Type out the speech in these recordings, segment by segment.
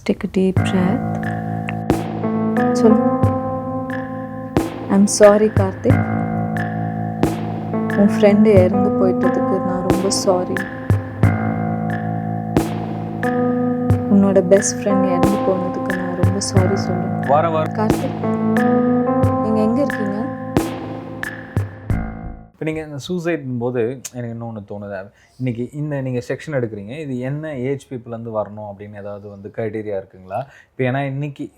Just take a deep breath. சொல்லு. I'm sorry Karthik. உன் friend இறந்து போயிட்டதுக்கு நான் ரொம்ப சாரி. உன்னோட பெஸ்ட் ஃப்ரெண்ட் இறந்து போனதுக்கு நான் ரொம்ப சாரி சொல்லுவேன். கார்த்திக், நீங்கள் எங்கே இருக்கீங்க? இப்போ நீங்கள் இந்த சூசைட் போது எனக்கு இன்னொன்று தோணுது. இன்றைக்கி நீங்கள் செக்ஷன் எடுக்கிறீங்க, இது என்ன ஏஜ் பீப்புளேருந்து வரணும் அப்படின்னு ஏதாவது க்ரைட்டீரியா இருக்குங்களா? இப்போ ஏன்னா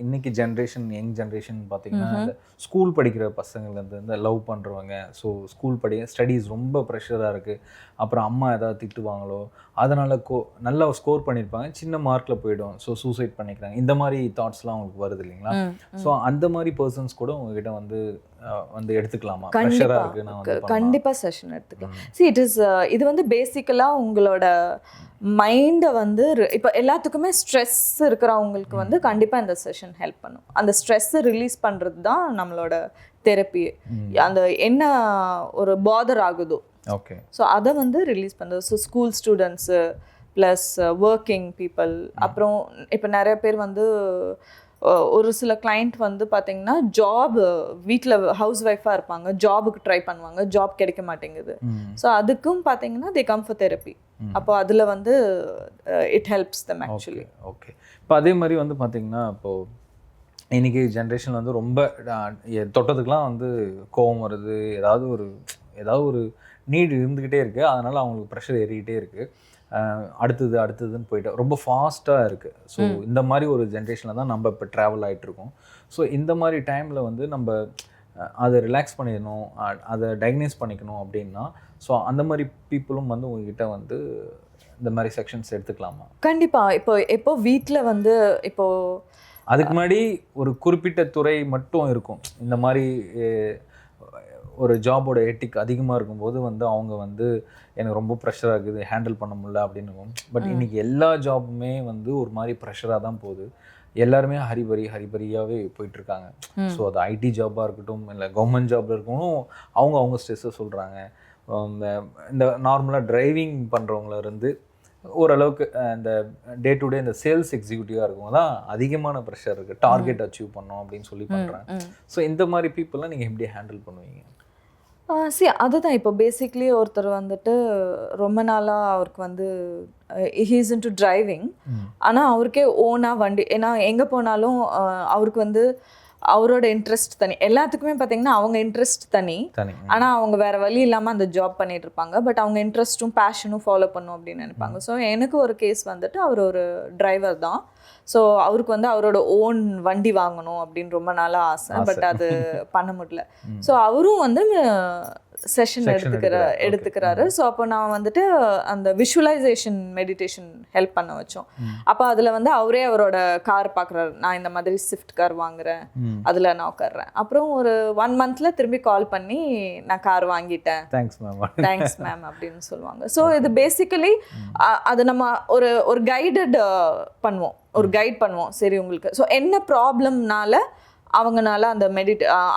இன்னைக்கு ஜென்ரேஷன், யங் ஜென்ரேஷன் பார்த்திங்கன்னா இந்த ஸ்கூல் படிக்கிற பசங்கள்லேருந்து இந்த லவ் பண்ணுறவங்க, ஸோ ஸ்கூல் ஸ்டடீஸ் ரொம்ப ப்ரெஷராக இருக்குது, அப்புறம் அம்மா ஏதாவது திட்டுவாங்களோ அதனால் நல்லா ஸ்கோர் பண்ணியிருப்பாங்க, சின்ன மார்க்கில் போய்டும், ஸோ சூசைட் பண்ணிக்கிறாங்க, இந்த மாதிரி தாட்ஸ்லாம் அவங்களுக்கு வருது இல்லைங்களா? ஸோ அந்த மாதிரி பர்சன்ஸ் கூட உங்ககிட்ட வந்து எடுத்துக்கலாமா? ப்ரெஷராக இருக்குது, நான் கண்டிப்பாக செஷன் எடுத்துக்கலாம். இது பேசிக்கலாக உங்களோட மைண்டை இப்போ எல்லாத்துக்குமே ஸ்ட்ரெஸ் இருக்கிறவங்களுக்கு கண்டிப்பாக இந்த செஷன் ஹெல்ப் பண்ணும். அந்த ஸ்ட்ரெஸ்ஸை ரிலீஸ் பண்ணுறது தான் நம்மளோட தெரப்பி. அந்த என்ன ஒரு பாதர் ஆகுதோ, ஓகே, ஸோ அதை ரிலீஸ் பண்ணுறது. So school students plus working people, அப்புறம் இப்போ நிறைய பேர் ஒரு சில கிளைண்ட் பார்த்தீங்கன்னா ஜாப், வீட்டில் ஹவுஸ் ஒய்ஃபாக இருப்பாங்க, ஜாபுக்கு ட்ரை பண்ணுவாங்க, ஜாப் கிடைக்க மாட்டேங்குது. ஸோ அதுக்கும் பார்த்தீங்கன்னா தே கம் ஃபார் தெரப்பி. அப்போ அதில் it helps them actually. Okay, இப்போ அதே மாதிரி பார்த்தீங்கன்னா இப்போது இன்றைக்கி ஜென்ரேஷன் ரொம்ப தொட்டதுக்கெலாம் கோவம் வருது, ஏதாவது ஒரு நீடு இருந்துக்கிட்டே இருக்குது, அதனால் அவங்களுக்கு ப்ரெஷர் ஏறிக்கிட்டே இருக்குது, அடுத்ததுன்னு போயிட்டு ரொம்ப ஃபாஸ்ட்டாக இருக்குது. ஸோ இந்த மாதிரி ஒரு ஜென்ரேஷனில் தான் நம்ம இப்போ ட்ராவல் ஆகிட்ருக்கோம். ஸோ இந்த மாதிரி டைமில் நம்ம அதை ரிலாக்ஸ் பண்ணிடணும், அதை டயக்னைஸ் பண்ணிக்கணும் அப்படின்னா, ஸோ அந்த மாதிரி பீப்புளும் உங்ககிட்ட இந்த மாதிரி செக்ஷன்ஸ் எடுத்துக்கலாமா? கண்டிப்பாக. இப்போ வீட்டில் இப்போது அதுக்கு முன்னாடி ஒரு குறிப்பிட்ட துறை மட்டும் இருக்கும், இந்த மாதிரி ஒரு ஜாபோட எட்டிக் அதிகமாக இருக்கும்போது அவங்க எனக்கு ரொம்ப ப்ரெஷராக இருக்குது, ஹேண்டில் பண்ண முடியல அப்படின்னு. பட் இன்றைக்கி எல்லா ஜாபுமே ஒரு மாதிரி ப்ரெஷராக தான் போகுது, எல்லாருமே ஹரிபரியாகவே போயிட்டுருக்காங்க. ஸோ அது ஐடி ஜாபாக இருக்கட்டும், இல்லை கவர்மெண்ட் ஜாபில் இருக்கணும், அவங்க ஸ்ட்ரெஸ்ஸை சொல்கிறாங்க. இந்த நார்மலாக டிரைவிங் பண்ணுறவங்களேருந்து ஓரளவுக்கு இந்த டே டு டே இந்த சேல்ஸ் எக்ஸிக்யூட்டிவாக இருக்கவங்க தான் அதிகமான ப்ரெஷர் இருக்குது, டார்கெட் அச்சீவ் பண்ணோம் அப்படின்னு சொல்லி பண்ணுறாங்க. ஸோ இந்த மாதிரி பீப்புளெலாம் நீங்கள் எப்படி ஹேண்டில் பண்ணுவீங்க? அதுதான் இப்போ பேசிக்லி ஒருத்தர் ரொம்ப நாளாக அவருக்கு ஹீஸ் இன்டு டிரைவிங், ஆனால் அவருக்கே ஓனாக வண்டி, ஏன்னா எங்கே போனாலும் அவருக்கு அவரோட இன்ட்ரெஸ்ட் தனி, எல்லாத்துக்குமே பார்த்தீங்கன்னா அவங்க இன்ட்ரெஸ்ட் தனி, ஆனால் அவங்க வேறு வழி இல்லாமல் அந்த ஜாப் பண்ணிட்டு இருப்பாங்க. பட் அவங்க இன்ட்ரெஸ்ட்டும் பேஷனும் ஃபாலோ பண்ணும் அப்படின்னு நினைப்பாங்க. ஸோ எனக்கு ஒரு கேஸ் அவர் ஒரு டிரைவர் தான். ஸோ அவருக்கு அவரோட ஓன் வண்டி வாங்கணும் அப்படின்னு ரொம்ப நாளாக ஆசை, பட் அது பண்ண முடியல. ஸோ அவரும் செஷன் எடுத்துக்கிறாரு. ஸோ அப்போ நான் அந்த விஷுவலைசேஷன் மெடிடேஷன் ஹெல்ப் பண்ண வச்சோம். அப்போ அதில் அவரே அவரோட கார் பார்க்குறாரு, நான் இந்த மாதிரி ஸ்விஃப்ட் கார் வாங்குறேன், அதில் நான் உட்காடுறேன். அப்புறம் ஒரு 1 monthல திரும்பி கால் பண்ணி நான் கார் வாங்கிட்டேன், தேங்க்ஸ் மேம் அப்படின்னு சொல்லுவாங்க. ஸோ இது பேசிக்கலி அது நம்ம ஒரு கைடட் பண்ணுவோம், ஒரு கைட் பண்ணுவோம். சரி உங்களுக்கு ஸோ என்ன ப்ராப்ளம்னால அவங்கனால அந்த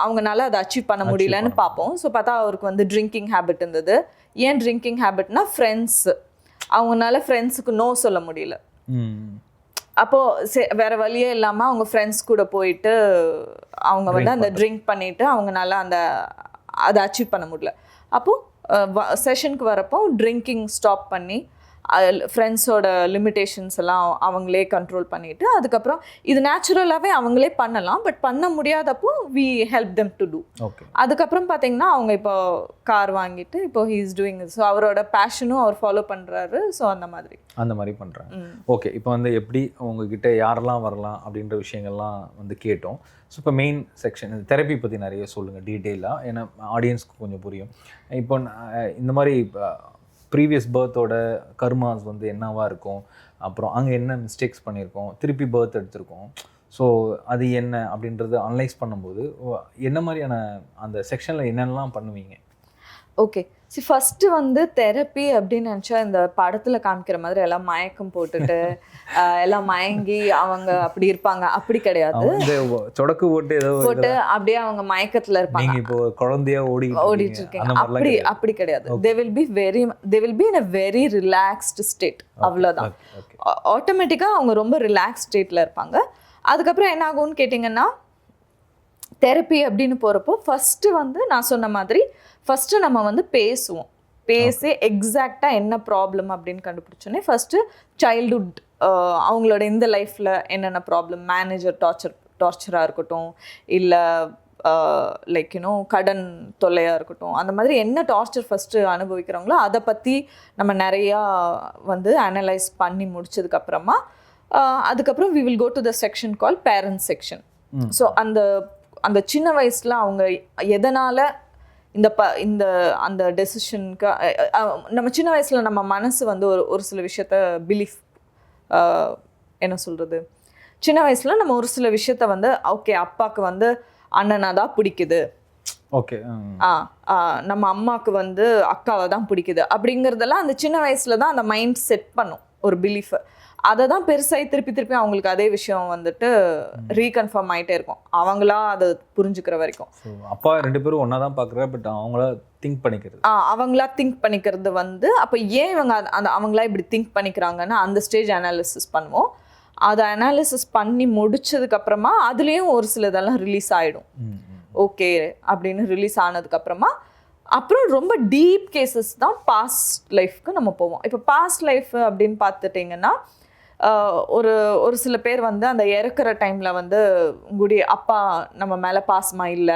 அவங்கனால அதை அச்சீவ் பண்ண முடியலன்னு பார்ப்போம். ஸோ பார்த்தா அவருக்கு ட்ரிங்கிங் ஹேபிட் இருந்தது. ஏன் ட்ரிங்கிங் ஹேபிட்னா ஃப்ரெண்ட்ஸ், அவங்கனால ஃப்ரெண்ட்ஸுக்கு நோ சொல்ல முடியல. அப்போது வேறு வழியே இல்லாமல் அவங்க ஃப்ரெண்ட்ஸ் கூட போயிட்டு அவங்க அந்த ட்ரிங்க் பண்ணிவிட்டு அவங்கனால அதை அச்சீவ் பண்ண முடியல. அப்போது செஷனுக்கு வரப்போ ட்ரிங்கிங் ஸ்டாப் பண்ணி ஃப்ரெண்ட்ஸோட லிமிட்டேஷன்ஸ் எல்லாம் அவங்களே கண்ட்ரோல் பண்ணிவிட்டு, அதுக்கப்புறம் இது நேச்சுரலாகவே அவங்களே பண்ணலாம், பட் பண்ண முடியாதப்போ we help them to do. அதுக்கப்புறம் பார்த்தீங்கன்னா அவங்க இப்போ கார் வாங்கிட்டு இப்போ ஹீ இஸ் டூயிங், ஸோ அவரோட பேஷனும் அவர் ஃபாலோ பண்ணுறாரு. ஸோ அந்த மாதிரி பண்ணுறாங்க. ஓகே, இப்போ எப்படி உங்ககிட்ட யாரெல்லாம் வரலாம் அப்படின்ற விஷயங்கள்லாம் கேட்டோம். ஸோ இப்போ மெயின் செக்ஷன் தெரப்பி பற்றி நிறைய சொல்லுங்கள் டீட்டெயிலாக, ஏன்னா ஆடியன்ஸ்க்கு கொஞ்சம் புரியும். இப்போ இந்த மாதிரி ப்ரீவியஸ் பர்த்தோட கர்மாஸ் என்னவாக இருக்கும், அப்புறம் அங்கே என்ன மிஸ்டேக்ஸ் பண்ணியிருக்கோம், திருப்பி பர்த் எடுத்திருக்கோம், ஸோ அது என்ன அப்படின்றது அனலைஸ் பண்ணும்போது என்ன மாதிரியான அந்த செக்ஷனில் என்னென்னலாம் பண்ணுவீங்க? ஓகே. ஃபர்ஸ்ட்டு வந்து தெரப்பி அப்படின்னு நினச்சா இந்த படத்தில் காமிக்கிற மாதிரி எல்லாம் மயக்கம் போட்டுட்டு எல்லாம் மயங்கி அவங்க அப்படி இருப்பாங்க, அப்படி கிடையாது. சொடக்கு போட்டு ஏதோ போட்டு அப்படியே அவங்க மயக்கத்தில் இருப்பாங்க. இப்போ குழந்தையா ஓடிட்டு இருக்கீங்க, அப்படி கிடையாது. they will be in a very relaxed state. அவ்வளோதான். ஆட்டோமேட்டிக்காக அவங்க ரொம்ப ரிலாக்ஸ் ஸ்டேட்டில் இருப்பாங்க. அதுக்கப்புறம் என்ன ஆகும்னு கேட்டிங்கன்னா, தெரப்பி அப்படின்னு போகிறப்போ ஃபஸ்ட்டு வந்து நான் சொன்ன மாதிரி ஃபஸ்ட்டு நம்ம வந்து பேசி எக்ஸாக்டாக என்ன ப்ராப்ளம் அப்படின்னு கண்டுபிடிச்சோன்னே ஃபஸ்ட்டு சைல்டுஹுட் அவங்களோட இந்த லைஃப்பில் என்னென்ன ப்ராப்ளம், மேனேஜர் டார்ச்சராக இருக்கட்டும், இல்லை லைக் கடன் தொல்லையாக இருக்கட்டும், அந்த மாதிரி என்ன டார்ச்சர் ஃபஸ்ட்டு அனுபவிக்கிறாங்களோ அதை பற்றி நம்ம நிறையா வந்து அனலைஸ் பண்ணி முடிச்சதுக்கப்புறமா அதுக்கப்புறம் we will go to the section called parent section. So அந்த சின்ன வயசில் அவங்க எதனால் இந்த அந்த டெசிஷனுக்கு நம்ம சின்ன வயசில் நம்ம மனசு வந்து ஒரு சில விஷயத்த பிலீஃப் என்ன சொல்கிறது, சின்ன வயசில் நம்ம ஒரு சில விஷயத்த வந்து ஓகே அப்பாவுக்கு வந்து அண்ணனை தான் பிடிக்குது, ஓகே நம்ம அம்மாவுக்கு வந்து அக்காவை தான் பிடிக்குது அப்படிங்கிறதெல்லாம் அந்த சின்ன வயசில் தான் அந்த மைண்ட் செட் பண்ணும் ஒரு பிலீஃபை. அதை தான் பெருசாகி திருப்பி அவங்களுக்கு அதே விஷயம் வந்துட்டு ரீகன்ஃபார்ம் ஆகிட்டே இருக்கும் அவங்களா அதை புரிஞ்சுக்கிற வரைக்கும். அப்பா 2 பேரும் ஒன்றா தான் பார்க்குறா, பட் அவங்களா திங்க் பண்ணிக்கிறது வந்து அப்போ ஏன் இவங்க அவங்களா இப்படி திங்க் பண்ணிக்கிறாங்கன்னா அந்த ஸ்டேஜ் அனாலிசிஸ் பண்ணுவோம். அதை அனாலிசிஸ் பண்ணி முடிச்சதுக்கப்புறமா அதுலேயும் ஒரு சில இதெல்லாம் ரிலீஸ் ஆகிடும். ஓகே அப்படின்னு ரிலீஸ் ஆனதுக்கப்புறமா அப்புறம் ரொம்ப டீப் கேசஸ் தான் பாஸ்ட் லைஃப்க்கு நம்ம போவோம். இப்போ பாஸ்ட் லைஃப் அப்படின்னு பார்த்துட்டிங்கன்னா ஒரு சில பேர் வந்து அந்த இறக்குற டைமில் வந்து உங்களுடைய அப்பா நம்ம மேலே பாசமாக இல்லை,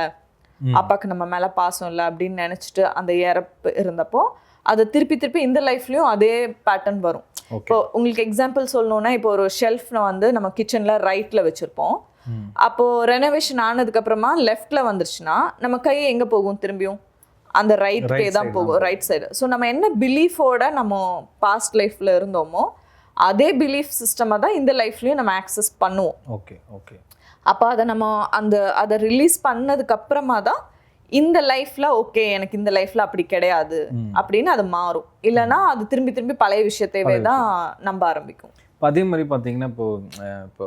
அப்பாவுக்கு நம்ம மேலே பாசம் இல்லை அப்படின்னு நினச்சிட்டு அந்த இறப்பு இருந்தப்போ அது திருப்பி இந்த லைஃப்லேயும் அதே பேட்டர்ன் வரும். இப்போ உங்களுக்கு எக்ஸாம்பிள் சொல்லணுன்னா, இப்போ ஒரு ஷெல்ஃப்னை வந்து நம்ம கிச்சனில் ரைட்டில் வச்சுருப்போம். அப்போது ரெனோவேஷன் ஆனதுக்கப்புறமா லெஃப்டில் வந்துருச்சுன்னா நம்ம கை எங்கே போகும், திரும்பியும் அந்த ரைட்கே தான் போகும், ரைட் சைடு. ஸோ நம்ம என்ன பிலீஃபோட நம்ம பாஸ்ட் லைஃப்பில் இருந்தோமோ அதே பிலீஃப் சிஸ்டமை தான் இந்த லைஃப்லையும் நம்ம ஆக்சஸ் பண்ணுவோம். ஓகே அப்போ அதை நம்ம அதை ரிலீஸ் பண்ணதுக்கப்புறமா தான் இந்த லைஃப்பில் ஓகே எனக்கு இந்த லைஃப்பில் அப்படி கிடையாது அப்படின்னு அது மாறும். இல்லைன்னா அது திரும்பி பழைய விஷயத்தையே தான் நம்ப ஆரம்பிக்கும். அதே மாதிரி பார்த்தீங்கன்னா இப்போ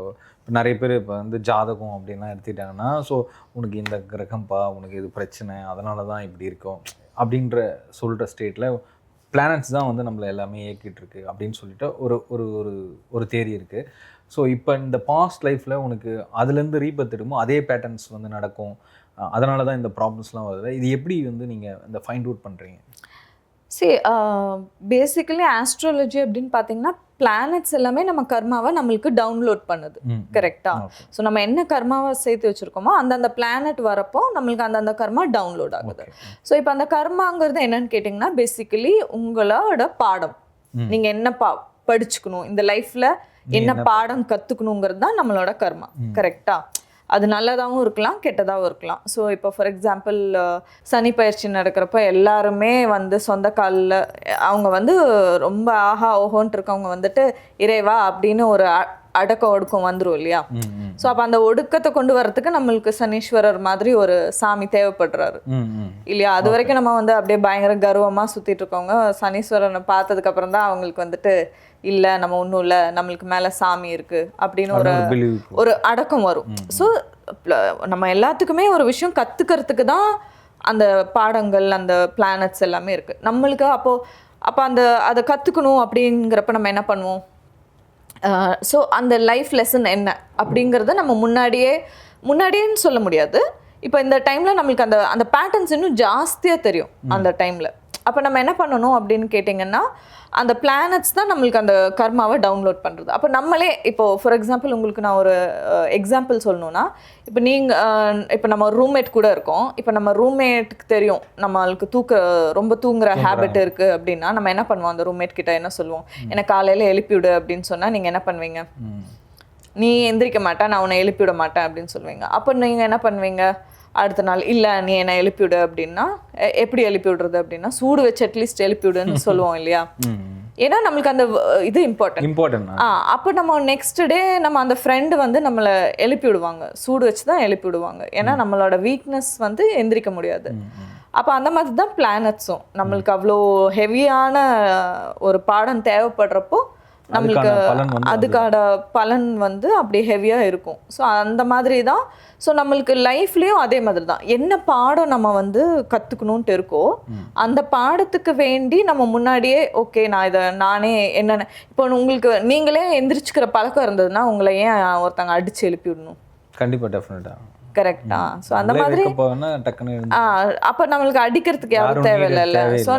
நிறைய பேர் இப்போ வந்து ஜாதகம் அப்படின்லாம் எடுத்துக்கிட்டாங்கன்னா, ஸோ உனக்கு இந்த கிரகம்பா, உனக்கு இது பிரச்சனை, அதனால தான் இப்படி இருக்கும் அப்படின்ற சொல்கிற ஸ்டேட்டில் பிளானட்ஸ் தான் வந்து நம்மளை எல்லாமே இயக்கிட்டு இருக்கு அப்படின்னு சொல்லிட்டு ஒரு தேரி இருக்குது. ஸோ இப்போ இந்த பாஸ்ட் லைஃப்பில் உனக்கு அதுலேருந்து ரீபர்த் எடுமோ அதே பேட்டர்ன்ஸ் வந்து நடக்கும், அதனால தான் இந்த ப்ராப்ளம்ஸ்லாம் வருது. இது எப்படி வந்து நீங்கள் இந்த ஃபைண்ட் அவுட் பண்ணுறீங்க? பேசிக்கலி ஆஸ்ட்ராலஜி அப்படின்னு பார்த்தீங்கன்னா பிளானட்ஸ் எல்லாமே நம்ம கர்மாவை நம்மளுக்கு டவுன்லோட் பண்ணுது, கரெக்டா? ஸோ நம்ம என்ன கர்மாவை சேர்த்து வச்சுருக்கோமோ அந்தந்த பிளானட் வரப்போ நம்மளுக்கு அந்தந்த கர்மா டவுன்லோட் ஆகுது. ஸோ இப்போ அந்த கர்மாங்கிறது என்னன்னு கேட்டிங்கன்னா பேசிக்கலி உங்களோட பாடம், நீங்கள் என்ன படிச்சுக்கணும், இந்த லைஃப்பில் என்ன பாடம் கற்றுக்கணுங்கிறது தான் நம்மளோட கர்மா, கரெக்டா? அது நல்லதாகவும் இருக்கலாம், கெட்டதாகவும் இருக்கலாம். ஸோ இப்போ ஃபார் எக்ஸாம்பிள் சனி பயிற்சி நடக்கிறப்ப எல்லாருமே வந்து சொந்த காலில் அவங்க வந்து ரொம்ப ஆஹா ஓஹோன்ட்டு இருக்கவங்க வந்துட்டு இறைவா அப்படின்னு ஒரு அடக்க ஒடுக்கம் வந்துடும் இல்லையா? ஸோ அப்போ அந்த ஒடுக்கத்தை கொண்டு வரதுக்கு நம்மளுக்கு சனீஸ்வரர் மாதிரி ஒரு சாமி தேவைப்படுறாரு இல்லையா? அது வரைக்கும் நம்ம வந்து அப்படியே பயங்கர கர்வமாக சுற்றிட்டு இருக்கவங்க சனீஸ்வரனை பார்த்ததுக்கு அப்புறம் தான் அவங்களுக்கு வந்துட்டு இல்லை நம்ம ஒன்றும் இல்லை, நம்மளுக்கு மேலே சாமி இருக்குது அப்படின்னு ஒரு அடக்கம் வரும். ஸோ நம்ம எல்லாத்துக்குமே ஒரு விஷயம் கற்றுக்கிறதுக்கு தான் அந்த பாடங்கள், அந்த பிளானட்ஸ் எல்லாமே இருக்குது நம்மளுக்கு. அப்போ அதை கற்றுக்கணும் அப்படிங்கிறப்ப நம்ம என்ன பண்ணுவோம்? ஸோ அந்த லைஃப் லெசன் என்ன அப்படிங்கிறத நம்ம முன்னாடியேன்னு சொல்ல முடியாது. இப்போ இந்த டைமில் நம்மளுக்கு அந்த பேட்டர்ன்ஸ் இன்னும் ஜாஸ்தியாக தெரியும் அந்த டைமில். அப்போ நம்ம என்ன பண்ணணும் அப்படின்னு கேட்டிங்கன்னா அந்த பிளானட்ஸ் தான் நம்மளுக்கு அந்த கர்மாவை டவுன்லோட் பண்ணுறது. அப்போ நம்மளே இப்போது ஃபார் எக்ஸாம்பிள் உங்களுக்கு நான் ஒரு எக்ஸாம்பிள் சொல்லணுன்னா, இப்போ நம்ம ரூம்மேட் கூட இருக்கோம். இப்போ நம்ம ரூம்மேட்டுக்கு தெரியும் நம்மளுக்கு ரொம்ப தூங்குற ஹேபிட் இருக்குது அப்படின்னா நம்ம என்ன பண்ணுவோம்? அந்த ரூம்மேட் கிட்ட என்ன சொல்லுவோம்? எனக்கு காலையில் எழுப்பிவிடு அப்படின்னு சொன்னால் நீங்கள் என்ன பண்ணுவீங்க? நீ எந்திரிக்க மாட்டேன், நான் உன்னை எழுப்பிவிட மாட்டேன் அப்படின்னு சொல்லுவீங்க. அப்போ நீங்கள் என்ன பண்ணுவீங்க? அடுத்த நாள் இல்லை நீ என்னை எழுப்பிவிடு அப்படின்னா எப்படி எழுப்பி விடுறது அப்படின்னா சூடு வச்சு அட்லீஸ்ட் எழுப்பிவிடுன்னு சொல்லுவோம் இல்லையா? ஏன்னா நம்மளுக்கு அந்த இது இம்பார்ட்டன்ட். அப்போ நம்ம நெக்ஸ்ட் டே நம்ம அந்த ஃப்ரெண்டு வந்து நம்மளை எழுப்பி விடுவாங்க, சூடு வச்சு தான் எழுப்பி விடுவாங்க. ஏன்னா நம்மளோட வீக்னஸ் வந்து எந்திரிக்க முடியாது. அப்போ அந்த மாதிரி தான் பிளானட்ஸும் நம்மளுக்கு அவ்வளோ ஹெவியான ஒரு பாடம் தேவைப்படுறப்போ நம்மளுக்கு அதுக்கான பலன் வந்து அப்படி ஹெவியாக இருக்கும். ஸோ அந்த மாதிரி தான். ஸோ நம்மளுக்கு லைஃப்லேயும் அதே மாதிரி தான். என்ன பாடம் நம்ம வந்து கற்றுக்கணுன்ட்டு இருக்கோ அந்த பாடத்துக்கு வேண்டி நம்ம முன்னாடியே ஓகே நான் இதை நானே என்னென்ன இப்போ உங்களுக்கு நீங்களே எந்திரிச்சுக்கிற பழக்கம் இருந்ததுன்னா உங்களை ஏன் ஒருத்தங்க அடித்து எழுப்பி விடணும்? கண்டிப்பாக டெஃபினட்டாக கரெக்டா. ஸோ அந்த மாதிரி அப்போ நம்மளுக்கு அடிக்கிறதுக்கு யாரும் தேவையில்லைல்ல. ஸோ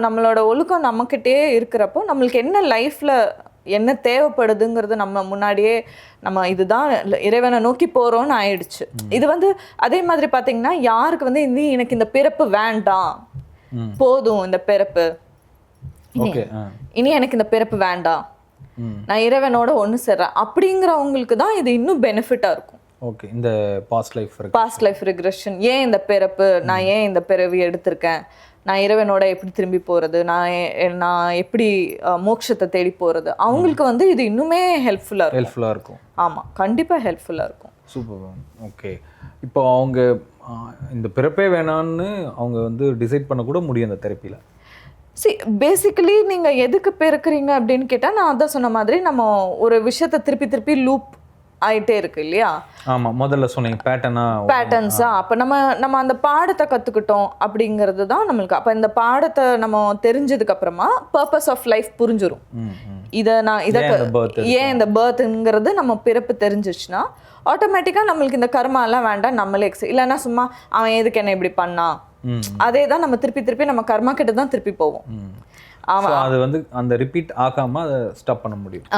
நம்மளோட ஒழுக்கம் நம்மக்கிட்டே இருக்கிறப்போ நம்மளுக்கு என்ன லைஃப்பில் என்ன தேவைப்படுதுங்கிறது நம்ம முன்னாடியே நம்ம இதுதான் இறைவனை நோக்கி போகிறோன்னு ஆயிடுச்சு. இது வந்து அதே மாதிரி பார்த்தீங்கன்னா யாருக்கு வந்து எனக்கு இந்த பிறப்பு வேண்டாம், போதும் இந்த பிறப்பு, இனி எனக்கு இந்த பிறப்பு வேண்டாம், நான் இறைவனோட ஒன்று சேர்றேன் அப்படிங்கிறவங்களுக்கு தான் இது இன்னும் பெனிஃபிட்டாக இருக்கும். ஓகே, இந்த பாஸ்ட் லைஃப் ரிக்ரெஷன், ஏன் இந்த பிறப்பு, நான் ஏன் இந்த பிறவி எடுத்திருக்கேன், நான் இறைவனோட எப்படி திரும்பி போகிறது, நான் எப்படி மோட்சத்தை தேடி போகிறது, அவங்களுக்கு வந்து இது இன்னுமே ஹெல்ப்ஃபுல்லாக இருக்கும். ஆமாம், கண்டிப்பாக ஹெல்ப்ஃபுல்லாக இருக்கும். சூப்பர். ஓகே, இப்போ அவங்க இந்த பிறப்பே வேணான்னு அவங்க வந்து டிசைட் பண்ண கூட முடியும் அந்த தெரப்பியில். பேசிக்கலி நீங்கள் எதுக்கு பிறக்கிறீங்க அப்படின்னு கேட்டால் நான் அதான் சொன்ன மாதிரி நம்ம ஒரு விஷயத்தை திருப்பி திருப்பி லூப் ஆகிட்டே இருக்கு இல்லையா? ஆமாம், முதல்ல சொன்னீங்க பேட்டர்ன்ஸா. அப்போ நம்ம அந்த பாடத்தை கற்றுக்கிட்டோம் அப்படிங்கிறது தான் நம்மளுக்கு. அப்போ இந்த பாடத்தை நம்ம தெரிஞ்சதுக்கு அப்புறமா பர்பஸ் ஆஃப் லைஃப் புரிஞ்சிடும். ஏன் இந்த பர்த்ங்கிறது நம்ம பிறப்பு தெரிஞ்சிச்சுன்னா ஆட்டோமேட்டிக்காக நம்மளுக்கு இந்த கர்மாலாம் வேண்டாம், நம்மளே இல்லைன்னா சும்மா அவன் எதுக்கு என்ன இப்படி பண்ணான், அதே தான் நம்ம திருப்பி நம்ம கர்மா கிட்ட தான் திருப்பி போவோம். அது வந்து அந்த ரிப்பீட் ஆகாம அதை ஸ்டாப் பண்ண முடியும்.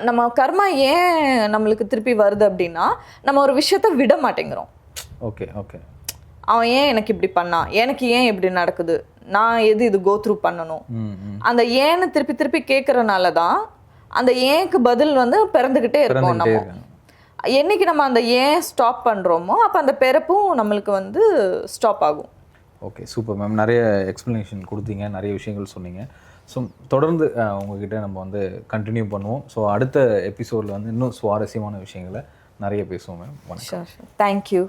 நம்ம கர்மா ஏன் நம்மளுக்கு திருப்பி வருது அப்படின்னா நம்ம ஒரு விஷயத்த விட மாட்டேங்கிறோம். ஓகே, அவன் ஏன் எனக்கு இப்படி பண்ணான், எனக்கு ஏன் இப்படி நடக்குது, நான் இது கோ த்ரூ பண்ணணும், அந்த ஏன்னு திருப்பி கேட்கறனால தான் அந்த ஏனுக்கு பதில் வந்து பிறந்துக்கிட்டே இருக்கும். நம்ம என்னைக்கு நம்ம அந்த ஏன் ஸ்டாப் பண்ணுறோமோ அப்போ அந்த பிறப்பும் நம்மளுக்கு வந்து ஸ்டாப் ஆகும். Okay, super ma'am. நிறைய எக்ஸ்ப்ளனேஷன் கொடுத்தீங்க, நிறைய விஷயங்கள் சொன்னீங்க. ஸோ தொடர்ந்து உங்ககிட்ட நம்ம வந்து கண்டினியூ பண்ணுவோம். ஸோ அடுத்த எபிசோடில் வந்து இன்னும் சுவாரஸ்யமான விஷயங்களை நிறைய பேசுவோம் மேம். வணக்கம். தேங்க்யூ.